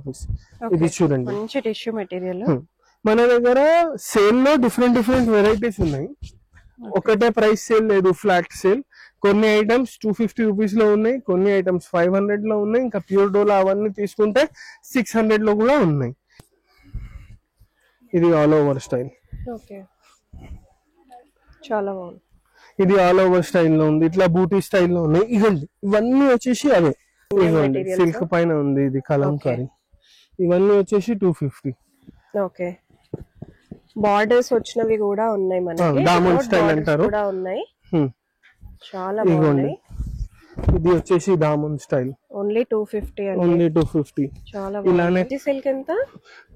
Rupees. ఇది చూడండి మంచి టిష్యూ మెటీరియల్. మన దగ్గర సేల్ లో డిఫరెంట్ వెరైటీస్ ఉన్నాయి. ఒకటే ప్రైస్ సేల్ లేదు, ఫ్లాట్ సేల్. కొన్ని ఐటమ్స్ 250 రూపీస్ లో ఉన్నాయి, కొన్ని ఐటమ్స్ 500 లో ఉన్నాయి. ఇంకా ప్యూర్ డోలా అవన్నీ తీసుకుంటే 600 లో కూడా ఉన్నాయి. ఇది ఆల్ ఓవర్ స్టైల్. ఓకే, చాలా బాగుంది. ఇది ఆల్ ఓవర్ స్టైల్ లో ఉంది, ఇట్లా బూటీ స్టైల్ లో ఉన్నాయి. ఇవన్నీ వచ్చేసి అవే. ఇవ్వండి సిల్క్ పైన ఉంది, ఇది కలంకారీ. ఇవన్నీ వచ్చేసి 250. ఓకే, బార్డర్స్ వచ్చినవి కూడా ఉన్నాయి మనకి, డైమండ్ స్టైల్ అంటారు కూడా ఉన్నాయి. చాలా బాగుంది. ఇది వచ్చేసి డైమండ్ స్టైల్, ఓన్లీ 250 అండి. ఓన్లీ 250. చాలా బాగుంది. గజ్జి సిల్క్ ఎంత?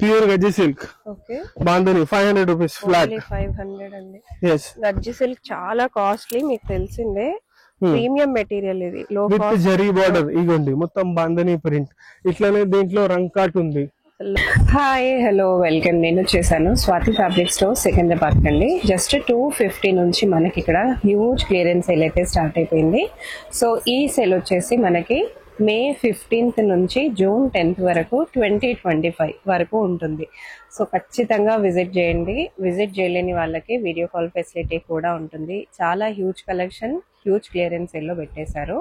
ప్యూర్ గజ్జి silk. Okay, bandhani 500 rupees flat. 500 అండి. yes, గజ్జి సిల్క్ చాలా కాస్ట్లీ, మీకు తెలిసిందే. ప్రీమియం మెటీరియల్ ఇది, లో విత్ జరీ బార్డర్. ఇగోండి మొత్తం బాంధని ప్రింట్. ఇట్లానే దీంట్లో రంగ్ కాట్ ఉంది. Hi, hello, welcome. నేను వచ్చేసాను స్వాతి ఫ్యాబ్రిక్ స్టోర్ సికింద్రాబాద్ అండి. జస్ట్ 250 నుంచి మనకి ఇక్కడ హ్యూజ్ క్లియరెన్స్ సేల్ అయితే స్టార్ట్ అయిపోయింది. సో ఈ సేల్ వచ్చేసి మనకి మే 15th నుంచి జూన్ 10th వరకు 2025 వరకు ఉంటుంది. సో ఖచ్చితంగా విజిట్ చేయండి. విజిట్ చేయలేని వాళ్ళకి వీడియో కాల్ ఫెసిలిటీ కూడా ఉంటుంది. చాలా హ్యూజ్ కలెక్షన్, హ్యూజ్ క్లియరెన్స్ సేల్లో పెట్టేశారు.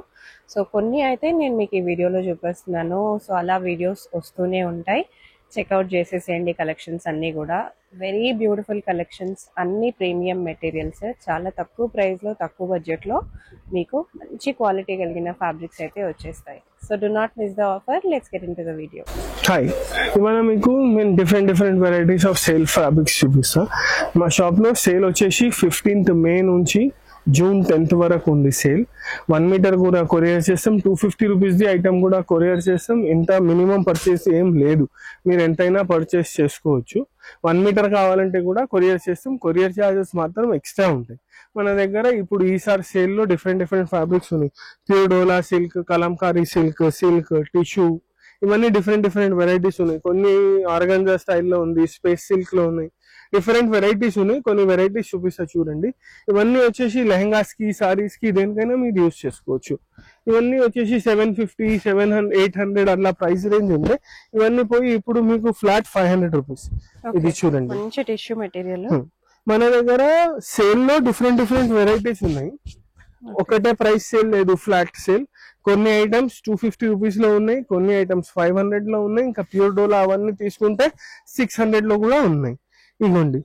సో కొన్ని అయితే నేను మీకు ఈ వీడియోలో చూపిస్తున్నాను. సో అలా వీడియోస్ వస్తూనే ఉంటాయి, చెక్అవుట్ చేసేసేయండి. కలెక్షన్స్ అన్నీ కూడా వెరీ బ్యూటిఫుల్ కలెక్షన్స్, అన్ని ప్రీమియం మెటీరియల్స్, చాలా తక్కువ ప్రైస్లో తక్కువ బడ్జెట్లో మీకు మంచి క్వాలిటీ కలిగిన ఫ్యాబ్రిక్స్ అయితే వచ్చేస్తాయి. So do not miss the offer. Let's get into the video. Hi, ఇవాళ మీకు నేను different varieties of sale fabrics చూపిస్తా. మా షాప్లో సేల్ వచ్చేసి 15th మే నుంచి జూన్ 10th వరకు ఉంది సేల్. 1 మీటర్ కూడా కొరియర్ చేస్తాం. 250 రూపీస్ది ఐటమ్ కూడా కొరియర్ చేస్తాం. ఇంత మినిమం పర్చేస్ ఏం లేదు, మీరు ఎంతైనా పర్చేస్ చేసుకోవచ్చు. 1 మీటర్ కావాలంటే కూడా కొరియర్ చేస్తాం. కొరియర్ ఛార్జెస్ మాత్రం ఎక్స్ట్రా ఉంటాయి. మన దగ్గర ఇప్పుడు ఈసారి సేల్లో డిఫరెంట్ ఫ్యాబ్రిక్స్ ఉన్నాయి. ప్యూర్ డోలా సిల్క్, కలంకారీ సిల్క్, టిష్యూ, ఇవన్నీ డిఫరెంట్ వెరైటీస్ ఉన్నాయి. కొన్ని ఆర్గంజా స్టైల్లో ఉంది, స్పేస్ సిల్క్ లో ఉన్నాయి. డిఫరెంట్ వెరైటీస్ ఉన్నాయి. కొన్ని వెరైటీస్ చూపిస్తా చూడండి. ఇవన్నీ వచ్చేసి లెహంగాస్ కి, సారీస్ కి, దేనికైనా మీరు యూజ్ చేసుకోవచ్చు. ఇవన్నీ వచ్చేసి 750, 700, 800 అట్లా ప్రైస్ రేంజ్ ఉంది. ఇవన్నీ పోయి ఇప్పుడు మీకు ఫ్లాట్ 500 రూపీస్. ఇది చూడండి మంచి టిష్యూ మెటీరియల్. మన దగ్గర సేల్ లో డిఫరెంట్ వెరైటీస్ ఉన్నాయి. ఒకటే ప్రైస్ సేల్ లేదు, ఫ్లాట్ సేల్. కొన్ని ఐటమ్స్ 250 రూపీస్ లో ఉన్నాయి, కొన్ని ఐటమ్స్ 500 లో ఉన్నాయి. ఇంకా ప్యూర్ డోలా అవన్నీ తీసుకుంటే 600 లో కూడా ఉన్నాయి. ఇగోండి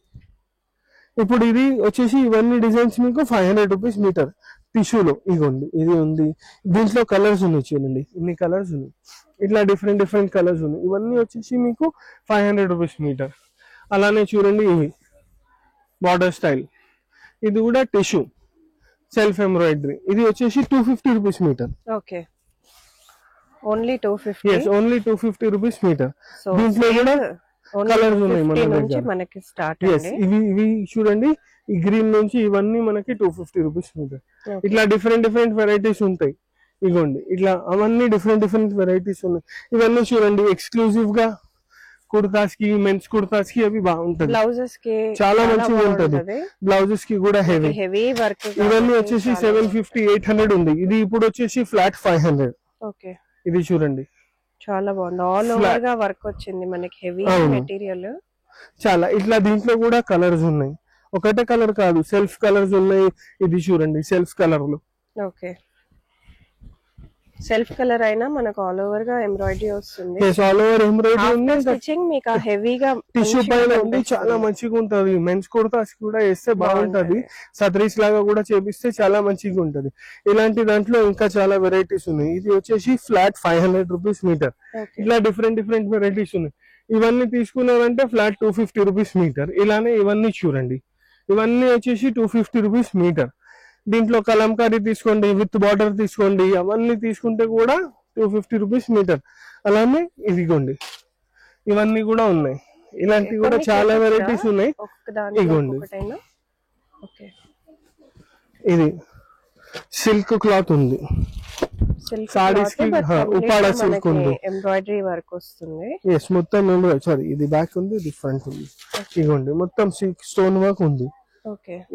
ఇప్పుడు ఇది వచ్చేసి ఇవన్నీ డిజైన్స్ మీకు 500 రూపీస్ మీటర్ టిష్యూలో. ఇగోండి ఇది ఉంది. దీంట్లో కలర్స్ ఉన్నాయి చూడండి, ఇన్ని కలర్స్ ఉన్నాయి. ఇట్లా డిఫరెంట్ కలర్స్ ఉన్నాయి. ఇవన్నీ వచ్చేసి మీకు 500 రూపీస్ మీటర్. అలానే చూడండి ఇవి బార్డర్ స్టైల్. ఇది కూడా టిష్యూ సెల్ఫ్ ఎంబ్రాయిడరీ. ఇది వచ్చేసి 250 rupees metre. Okay, only 250. yes, only 250 rupees metre. దీంట్లో కూడా కలర్స్ ఉన్నాయి మన దగ్గర. మనకి స్టార్ట్ ఇవి చూడండి, ఈ గ్రీన్ నుంచి ఇవన్నీ మనకి 250 రూపీస్ మీటర్. ఇట్లా డిఫరెంట్ వెరైటీస్ ఉంటాయి. ఇగోండి ఇట్లా అవన్నీ డిఫరెంట్ వెరైటీస్ ఉన్నాయి. ఇవన్నీ చూడండి ఎక్స్క్లూజివ్ గా కుర్తాస్ కి, మెన్స్ కుర్తాస్ కి అవి బాగుంటది. బ్లౌజెస్ కి చాలా మంచిగా ఉంటది. బ్లౌజెస్ కి కూడా హెవీ వర్క్. ఇవన్నీ వచ్చేసి 750, 800 ఉంది. ఇది ఇప్పుడు వచ్చేసి ఫ్లాట్ 500. ఓకే, ఇది చూడండి చాలా బాగుంది. ఆల్ ఓవర్ గా వర్క్ వచ్చింది మనకి, హెవీ మెటీరియల్. చాలా ఇట్లా దీంట్లో కూడా కలర్స్ ఉన్నాయి. ఒకటే కలర్ కాదు, సెల్ఫ్ కలర్స్ ఉన్నాయి. ఇది చూడండి సెల్ఫ్ కలర్ లో. ఓకే, సెల్ఫ్ కలర్ అయినా మనకు ఆల్ ఓవర్ గా ఎంబ్రాయిడరీ వస్తుంది. ఆల్ ఓవర్ ఎంబ్రాయిడరీ ఉంది. స్టిచ్చింగ్ మీకు హెవీగా టిష్యూ పైన ఉంది, చాలా మంచిగా ఉంటది. మెన్స్ కుర్తాస్ కూడా వేస్తే బాగుంటది. సత్రీస్ లాగా కూడా చేపిస్తే చాలా మంచిగా ఉంటది. ఇలాంటి దాంట్లో ఇంకా చాలా వెరైటీస్ ఉన్నాయి. ఇది వచ్చేసి ఫ్లాట్ 500 రూపీస్ మీటర్. ఇట్లా డిఫరెంట్ వెరైటీస్ ఉన్నాయి. ఇవన్నీ తీసుకున్నారంటే ఫ్లాట్ 250 రూపీస్ మీటర్. ఇలానే ఇవన్నీ చూడండి, ఇవన్నీ వచ్చేసి 250 రూపీస్ మీటర్. దీంట్లో కలంకారీ తీసుకోండి, విత్ బార్డర్ తీసుకోండి, అవన్నీ తీసుకుంటే కూడా 250 రూపీస్ మీటర్. అలానే ఇదిగోండి ఇవన్నీ కూడా ఉన్నాయి. ఇలాంటివి కూడా చాలా వెరైటీస్ ఉన్నాయి. ఇగోండి ఇది సిల్క్ క్లాత్ ఉంది, సారీస్ కి ఉపాడా సిల్క్ ఉంది, ఎంబ్రాయిడరీ వర్క్ వస్తుంది. ఎస్ మొత్తం ఎంబ్రాయిడరీ. సారీ ఇది బ్యాక్ ఉంది, ఇది ఫ్రంట్ ఉంది. ఇగోండి మొత్తం స్టోన్ వర్క్ ఉంది.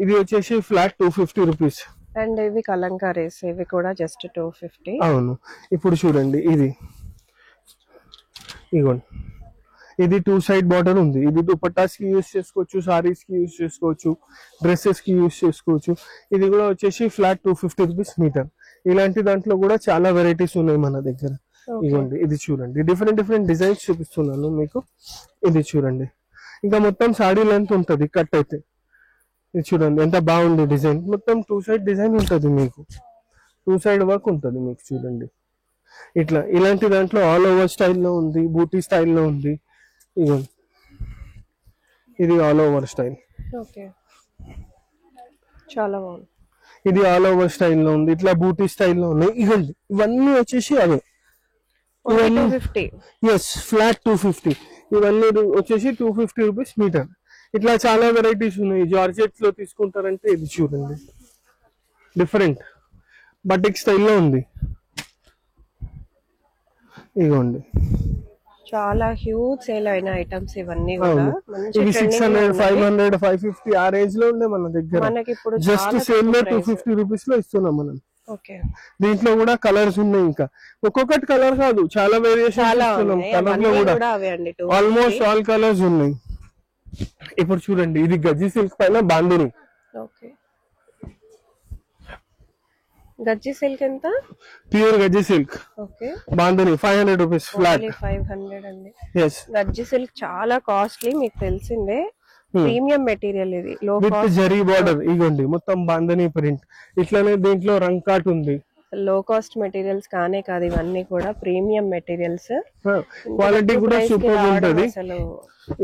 ఇది వచ్చేసి ఫ్లాట్ 250 రూపీస్. అండ్ ఇవి కలంకారీస్, ఇవి కూడా జస్ట్ 250. అవును. ఇప్పుడు చూడండి ఇది ఇగోండి, ఇది 2 సైడ్ బార్డర్ ఉంది. ఇది దుపట్టాస్ కి యూస్ చేసుకోవచ్చు, సారీస్ కి యూస్ చేసుకోవచ్చు, డ్రెస్సెస్ కి యూస్ చేసుకోవచ్చు. ఇది కూడా వచ్చేసి ఫ్లాట్ 250 రూపీస్ మీటర్. ఇలాంటి దాంట్లో కూడా చాలా వెరైటీస్ ఉన్నాయి మన దగ్గర. ఇదిగోండి, ఇది చూడండి, డిఫరెంట్ డిఫరెంట్ డిజైన్స్ చూపిస్తున్నాను మీకు. ఇది చూడండి, ఇంకా మొత్తం సాడీ లెంత్ ఉంటుంది కట్ అయితే. ఇది చూడండి ఎంత బాగుంది డిజైన్. మొత్తం 2 సైడ్ డిజైన్ ఉంటుంది మీకు, 2 సైడ్ వర్క్ ఉంటుంది మీకు. చూడండి ఇట్లా, ఇలాంటి దాంట్లో ఆల్ ఓవర్ స్టైల్లో ఉంది, బూటీ స్టైల్లో ఉంది. ఇదిగోండి, ఇది ఆల్ ఓవర్ స్టైల్. ఓకే, చాలా బాగుంది. ఇది ఆల్ ఓవర్ స్టైల్లో ఉంది, ఇట్లా బూటీ స్టైల్లో ఉన్నాయి. ఇవ్వండి, ఇవన్నీ వచ్చేసి అవే. ఇవన్నీ 250. Yes, flat 250. ఇవన్నీ వచ్చేసి 250 రూపీస్ మీటర్. ఇట్లా చాలా వెరైటీస్ ఉన్నాయి. జార్జెట్ లో తీసుకుంటారంటే ఇది చూడండి, డిఫరెంట్ బటిక్ స్టైల్లో ఉంది. ఇదిగోండి, చాలా హ్యూజ్ సేల్ అయిన ఐటమ్స్ ఇవన్నీ కూడా. ఇది 600, 500, 550 ఆ రేంజ్ లో ఉండే మన దగ్గర. మనకి ఇప్పుడు జస్ట్ సేల్ లో 250 రూపీస్ లో ఇస్తున్నాం మనం. ఓకే, దీంట్లో కూడా కలర్స్ ఉన్నాయి. ఇంకా ఒక్కొక్కటి కలర్ కాదు, చాలా వేరియేషన్ ఇస్తున్నాం. కలర్ లో కూడా ఆల్మోస్ట్ ఆల్ కలర్స్ ఉన్నాయి. ఇప్పుడు చూడండి, ఇది గజ్జి సిల్క్ పైన బాందిని. ఓకే, గజ్జి సిల్క్ ఎంత? ప్యూర్ గజ్జి silk. Okay, bandhani 500 rupees flat. 500 అండి. yes, గజ్జి సిల్క్ చాలా కాస్ట్లీ, మీకు తెలిసిందే. ప్రీమియం మెటీరియల్ ఇది, లో విత్ జరీ బార్డర్. ఇగోండి, మొత్తం బాందిని ప్రింట్. ఇట్లానే దీంట్లో రంగ్ కాట్ ఉంది. లో కాస్ట్ మెటీరియల్స్ కానే కాదు, ఇవన్నీ కూడా ప్రీమియం మెటీరియల్స్. క్వాలిటీ కూడా సూపర్ ఉంటది. అసలు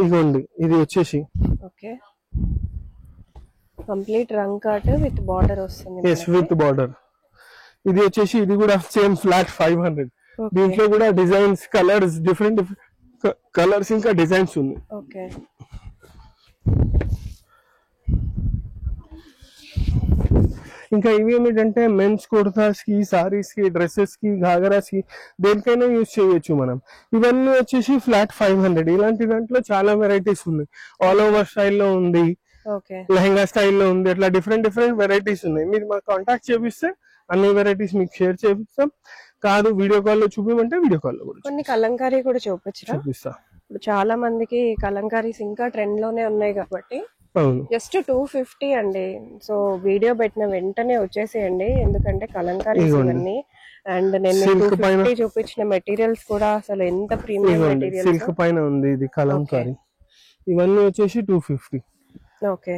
ఇగోండి, ఇది వచ్చేసి ఓకే, కంప్లీట్ రంగ్ కాట్ విత్ బార్డర్ వస్తుంది. Yes, with border. ఇది వచ్చేసి, ఇది కూడా సేమ్ ఫ్లాట్ 500. దీంట్లో కూడా డిజైన్స్, కలర్స్, డిఫరెంట్ కలర్స్ ఇంకా డిజైన్స్ ఉన్నాయి. ఓకే, ఇంకా ఇవి ఏమిటంటే మెన్స్ కుర్తాస్ కి, సారీస్ కి, డ్రెస్సెస్ కి, ఘాగరాస్ కి, దేనికైనా యూజ్ చేయొచ్చు మనం. ఇవన్నీ వచ్చేసి ఫ్లాట్ 500. ఇలాంటి దాంట్లో చాలా వెరైటీస్ ఉన్నాయి. ఆల్ ఓవర్ స్టైల్లో ఉంది, లెహంగా స్టైల్లో ఉంది. అట్లా డిఫరెంట్ డిఫరెంట్ వెరైటీస్ ఉన్నాయి. మీరు మాకు కాంటాక్ట్ చేపిస్తే అన్ని వెరైటీస్ మీకు షేర్ చేపిస్తాం. కాదు వీడియో కాల్ లో చూపిమంటే వీడియో కాల్ లో కూడా కొన్ని కలంకారీ కూడా చూపిస్తా. ఇప్పుడు చాలా మందికి కలంకారీస్ ఇంకా ట్రెండ్ లోనే ఉన్నాయి కాబట్టి జస్ట్ 250 అండి. సో వీడియో పెట్టిన వెంటనే వచ్చేసేయండి, ఎందుకంటే కలంకారీస్ ఇవన్నీ. అండ్ నేను 250 చూపించిన మెటీరియల్స్ కూడా అసలు ఎంత ప్రీమియం మెటీరియల్. సిల్క్ పైన ఉంది ఇది కలంకారీ. ఇవన్నీ వచ్చేసి 250. ఓకే,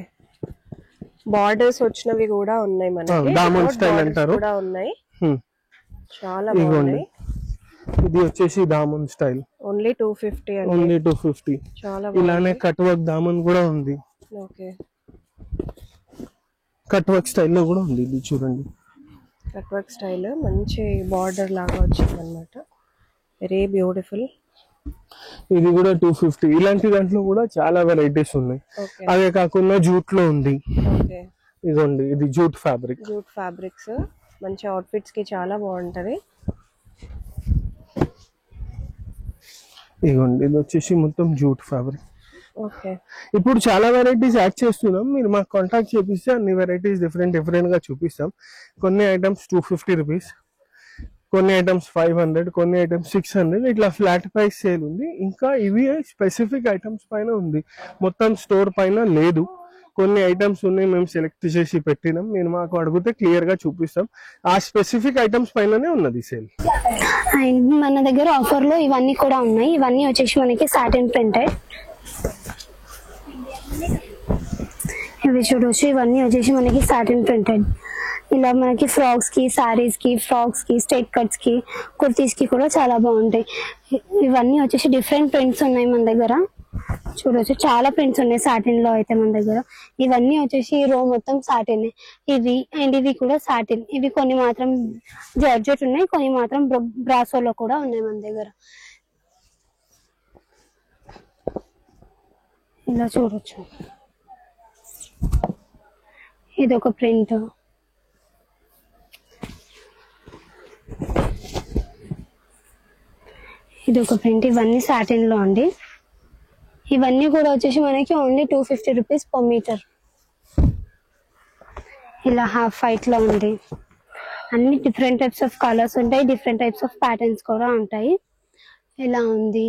బార్డర్స్ వచ్చినవి కూడా ఉన్నాయి మనకి, డైమండ్ స్టైల్ అంటారు కూడా ఉన్నాయి. చాలా బాగున్నాయి. ఇది వచ్చేసి దామన్ స్టైల్, ఓన్లీ 250 అండి. ఓన్లీ 250. చాలా ఇలానే కట్ వర్క్ దామన్ కూడా ఉంది. ఓకే, కట్ వర్క్ స్టైల్ లో కూడా ఉంది. ఇది చూడండి, కట్ వర్క్ స్టైల్ మంచి బార్డర్ లాగా వచ్చింది అన్నమాట. Very beautiful. ఇది కూడా 250. ఇలాంటి దాంట్లో కూడా చాలా వెరైటీస్ ఉన్నాయి. అదే కాకుండా జూట్ లో ఉంది. ఇదండి, ఇది జూట్ ఫ్యాబ్రిక్. జూట్ ఫ్యాబ్రిక్స్ మంచి అవుట్ఫిట్స్ కి చాలా బాగుంటది. ఇదిగోండి, ఇది వచ్చేసి మొత్తం జూట్ ఫ్యాబ్రిక్. ఓకే, ఇప్పుడు చాలా వెరైటీస్ యాడ్ చేస్తున్నాం. మీరు మాకు కాంటాక్ట్ చేపిస్తే అన్ని వెరైటీస్ డిఫరెంట్ డిఫరెంట్ గా చూపిస్తాం. కొన్ని ఐటమ్స్ 250 రూపీస్, కొన్ని ఐటమ్స్ 500, కొన్ని ఐటమ్స్ 600. ఇట్లా ఫ్లాట్ ప్రైస్ సేల్ ఉంది. ఇంకా ఇవి స్పెసిఫిక్ ఐటమ్స్ పైన ఉంది, మొత్తం స్టోర్ పైన లేదు. కొన్ని ఐటమ్స్ ఉన్నాయి, మేము సెలెక్ట్ చేసి పెట్టినాం. మీరు మాకు అడిగితే క్లియర్ గా చూపిస్తాం. ఆ స్పెసిఫిక్ ఐటమ్స్ పైననే ఉన్నది సేల్. మన దగ్గర ఆఫర్ లో ఇవన్నీ కూడా ఉన్నాయి. ఇవన్నీ వచ్చేసి మనకి సాటిన్ ప్రింటెడ్. ఇవి చూడొచ్చు, ఇవన్నీ వచ్చేసి మనకి సాటిన్ ప్రింటెడ్. ఇలా మనకి ఫ్రాక్స్ కి, సారీస్ కి, ఫ్రాక్స్ కి, స్ట్రైట్ కట్స్ కి, కుర్తీస్ కి కూడా చాలా బాగుంటాయి. ఇవన్నీ వచ్చేసి డిఫరెంట్ ప్రింట్స్ ఉన్నాయి మన దగ్గర. చూడొచ్చు, చాలా ప్రింట్స్ ఉన్నాయి సాటిన్ లో అయితే మన దగ్గర. ఇవన్నీ వచ్చేసి రో మొత్తం సాటిన్. ఇవి అండ్ ఇవి కూడా సాటిన్. ఇవి కొన్ని మాత్రం జార్జెట్ ఉన్నాయి, కొన్ని మాత్రం బ్రాసోలో కూడా ఉన్నాయి మన దగ్గర. ఇలా చూడొచ్చు, ఇది ఒక ప్రింట్. ఇది ఒక ప్రింట్. ఇవన్నీ సాటిన్ లో అండి. ఇవన్నీ కూడా వచ్చేసి మనకి ఓన్లీ 250 రూపీస్ పర్ మీటర్. ఇలా హాఫ్ వైట్ లో ఉంది. అన్ని డిఫరెంట్ టైప్స్ ఆఫ్ కలర్స్ ఉంటాయి, డిఫరెంట్ టైప్స్ ఆఫ్ ప్యాటర్న్స్ కూడా ఉంటాయి. ఇలా ఉంది.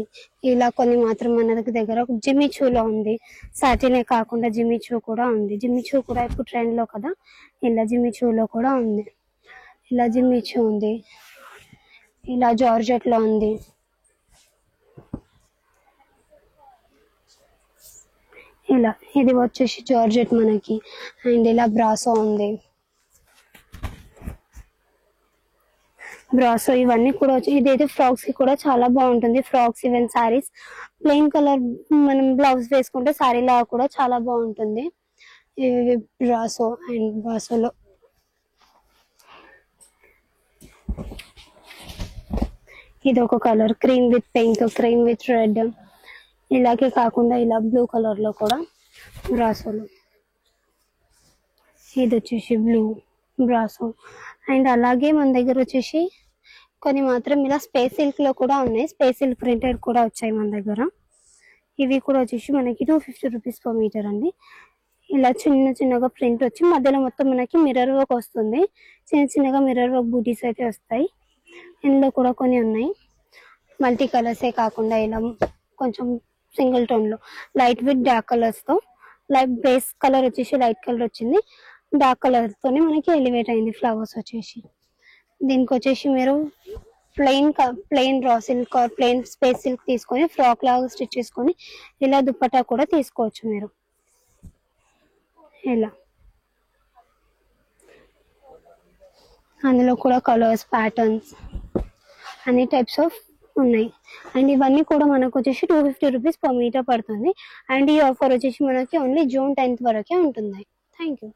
ఇలా కొన్ని మాత్రం మన దగ్గర జిమ్మిచూలో ఉంది. సాటినే కాకుండా జిమ్మిచూ కూడా ఉంది. జిమ్మిచూ కూడా ఇప్పుడు ట్రెండ్ లో కదా, ఇలా జిమ్మిచూలో కూడా ఉంది. ఇలా జిమ్మిచూ ఉంది. ఇలా జార్జెట్ లో ఉంది. ఇలా ఇది వచ్చేసి జార్జెట్ మనకి. అండ్ ఇలా బ్రాసో ఉంది. బ్రాసో ఇవన్నీ కూడా వచ్చి ఇదైతే ఫ్రాక్స్ కి కూడా చాలా బాగుంటుంది. Frocks even saris plain colour మనం బ్లౌజ్ వేసుకుంటే సారీ లాగా కూడా చాలా బాగుంటుంది. ఇవి బ్రాసో. అండ్ బ్రాసోలో ఇది ఒక colour cream with pink, cream with red. ఇలాగే కాకుండా ఇలా బ్లూ కలర్ లో కూడా బ్రాసోలు. ఇది వచ్చేసి బ్లూ బ్రాసో. అండ్ అలాగే మన దగ్గర వచ్చేసి కొన్ని మాత్రం ఇలా స్పేస్ సిల్క్ లో కూడా ఉన్నాయి. స్పేస్ సిల్క్ ప్రింటెడ్ కూడా వచ్చాయి మన దగ్గర. ఇవి కూడా వచ్చేసి మనకి 250 రూపీస్ పర్ మీటర్ అండి. ఇలా చిన్నగా ప్రింట్ వచ్చి మధ్యలో మొత్తం మనకి మిర్రర్ వర్క్ వస్తుంది. చిన్నగా మిర్రర్ వర్క్ బూటీస్ అయితే వస్తాయి. ఇందులో కూడా కొన్ని ఉన్నాయి. మల్టీ కలర్సే కాకుండా ఇలా కొంచెం సింగిల్ టోన్ లో లైట్ విత్ డార్క్ కలర్స్ తో, లైట్ బేస్ కలర్ వచ్చేసి లైట్ కలర్ వచ్చింది, డార్క్ కలర్ తోనే మనకి ఎలివేట్ అయింది ఫ్లవర్స్ వచ్చేసి. దీనికి వచ్చేసి మీరు plain raw silk or plain space silk తీసుకొని ఫ్రాక్ లాగా స్టిచ్ చేసుకొని ఇలా దుప్పట్టా కూడా తీసుకోవచ్చు మీరు. ఇలా అందులో కూడా కలర్స్, ప్యాటర్న్స్ అన్ని టైప్స్ ఆఫ్ ఉన్నాయి. అండ్ ఇవన్నీ కూడా మనకు వచ్చేసి 250 రూపీస్ పర్ మీటర్ పడుతుంది. అండ్ ఈ ఆఫర్ వచ్చేసి మనకి ఓన్లీ జూన్ 10th వరకే ఉంటుంది. Thank you.